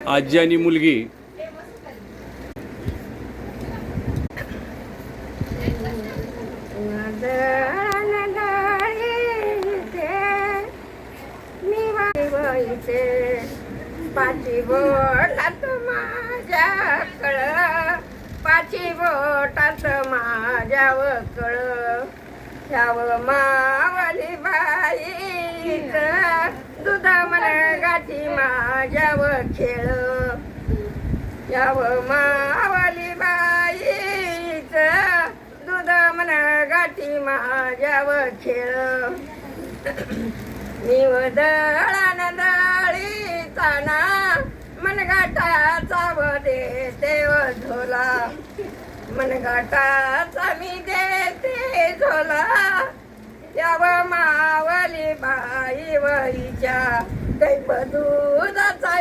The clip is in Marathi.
आजी आणि मुलगी पाची बोटात माझ्या कळ, पाची बोटात माझ्या कळ, याव मावली बाईच दूध मन गाठी माझ्याव खेळ, याव मावली बाईच दूध मन गाठी माझ्याव खेळ. निव दळण दळीताना मनगाटाचा वदे देव झोला, मनगाटाचा मी देते झोला, याव मावली बाई वहीच्या कैप दूधाचा